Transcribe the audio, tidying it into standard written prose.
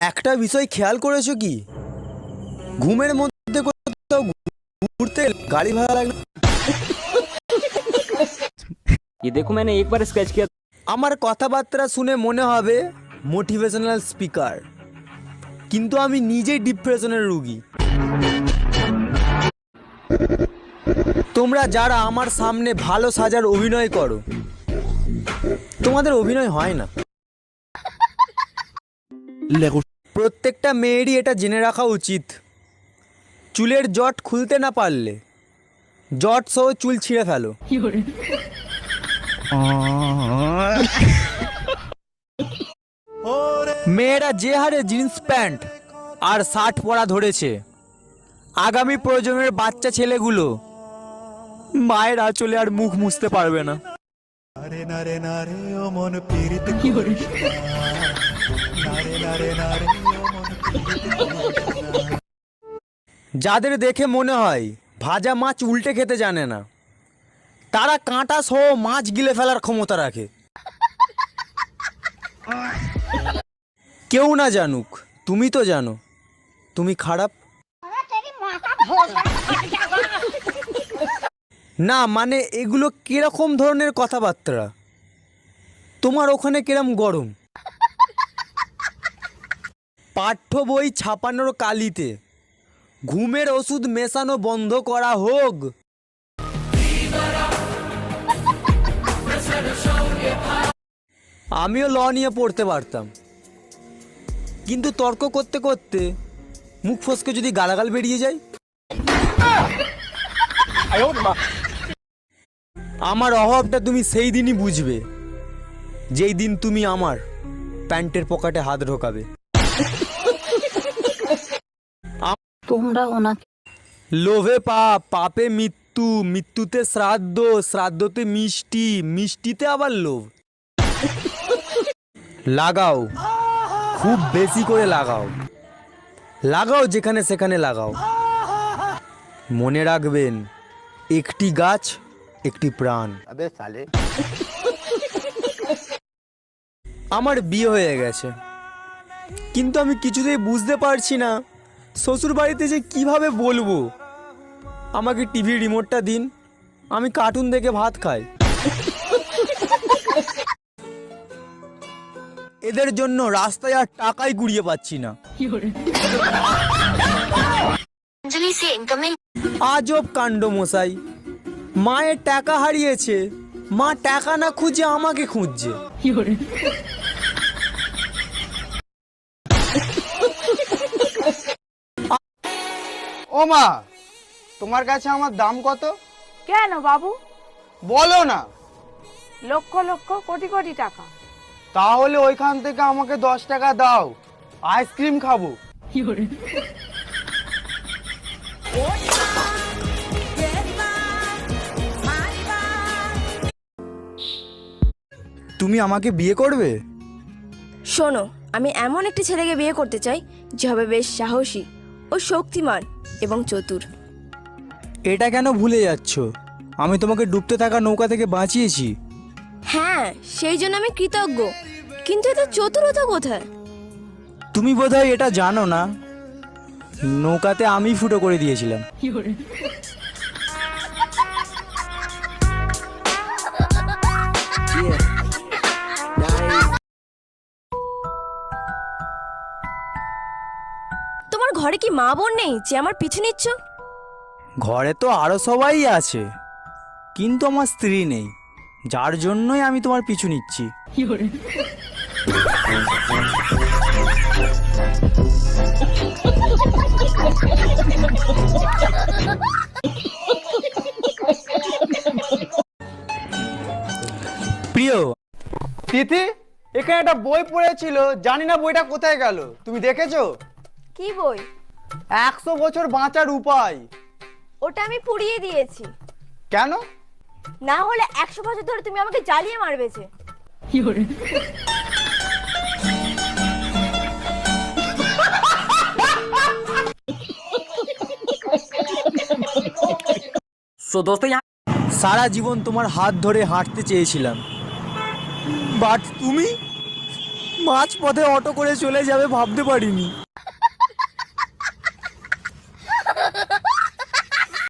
একটা বিষয় খেয়াল করেছো কি, ঘুমের মধ্যে কোথাও ঘুরতে গাড়ি ভাড়া লাগে না? ये देखो मैंने एक बार स्केच किया। আমার কথাবার্তা শুনে মনে হবে মোটিভেশনাল স্পিকার, কিন্তু আমি নিজেই ডিপ্রেশনের রুগী। তোমরা যারা আমার সামনে ভালো সাজার অভিনয় করো, তোমাদের অভিনয় হয় না। প্রত্যেকটা মেয়েরই এটা জেনে রাখা উচিত, চুলের জট খুলতে না পারলে জট সহ চুল ছিঁড়ে ফেলো। মেয়েরা যে হারে জিন্স প্যান্ট আর শার্ট পরা ধরেছে, আগামী প্রজন্মের বাচ্চা ছেলেগুলো মায়ের আঁচলে আর মুখ মুছতে পারবে না। যাদের দেখে মনে হয় ভাজা মাছ উল্টে খেতে জানে না, তারা কাঁটা সহ মাছ গিলে ফেলার ক্ষমতা রাখে। কেউ না জানুক, তুমি তো জানো তুমি খারাপ। না মানে এগুলো কিরকম ধরনের কথাবার্তা? তোমার ওখানে কিরম গরম? পাঠ্য বই ছাপানোর কালিতে ঘুমের ওষুধ মেশানো বন্ধ করা হোক। আমিও ল নিয়ে পড়তে পারতাম, কিন্তু তর্ক করতে করতে মুখ ফসকে যদি গালাগাল বেরিয়ে যায়, আমার অভাবটা তুমি সেই দিনই বুঝবে যেই দিন তুমি আমার প্যান্টের পকেটে হাত ঢোকাবে। তোমরা ওনাকে লোভে পাপ, পাপে মৃত্যু, মৃত্যুতে শ্রাদ্ধ, শ্রাদ্ধতে মিষ্টি, মিষ্টিতে আবার লোভ। লাগাও, খুব বেশি করে লাগাও, লাগাও যেখানে সেখানে লাগাও। মনে রাখবেন, একটি গাছ একটি প্রাণ। আমার বিয়ে হয়ে গেছে, কিন্তু আমি কিছুতেই বুঝতে পারছি না শ্বশুর বাড়িতে যে কিভাবে বলবো আমাকে টিভি রিমোটটা দিন, আমি কার্টুন দেখে ভাত খাই। এদের জন্য রাস্তায় আর টাকাই কুড়িয়ে পাচ্ছি না। আজব কাণ্ড মশাই, মায়ের টাকা হারিয়েছে, মা টাকা না খুঁজে আমাকে খুঁজছে। ও মা, তোমার কাছে আমার দাম কত? কেন বাবু? বলো না। লক্ষ লক্ষ কোটি কোটি টাকা। তাহলে ওইখান থেকে আমাকে 10 টাকা দাও, আইসক্রিম খাবো। তুমি আমাকে বিয়ে করবে? শোনো, আমি এমন একটি ছেলেকে বিয়ে করতে চাই যে হবে বেশ সাহসী ও শক্তিমান এবং চতুর। এটা কেন ভুলে যাচ্ছ? আমি তোমাকে ডুবতে থাকা নৌকা থেকে বাঁচিয়েছি। হ্যাঁ, সেই জন্য আমি কৃতজ্ঞ, কিন্তু এত চতুরতা কোথায়? তুমি বোধহয় এটা জানো না, নৌকাতে আমি ফুটো করে দিয়েছিলাম। তোমার ঘরে কি মা বোন নেই যে আমার পিছু নিচ্ছ? ঘরে তো আরো সবাই আছে, কিন্তু আমার স্ত্রী নেই, যার জন্যই আমি তোমার পিছু নিচ্ছি। প্রিয় তিথি, এখানে একটা বই পড়েছিল, জানি না বইটা কোথায় গেল, তুমি দেখেছো? কি বই? 100 বছর বাঁচার উপায়। ওটা আমি পুড়িয়ে দিয়েছি। কেন? না হলে 100 বছর ধরে তুমি আমাকে জ্বালিয়ে মারবে যে। सो दोस्तों यहाँ সারা জীবন তোমার হাত ধরে হাঁটতে চেয়েছিলাম, বাট তুমি মাঝ পথে অটো করে চলে যাবে ভাবতে পারিনি।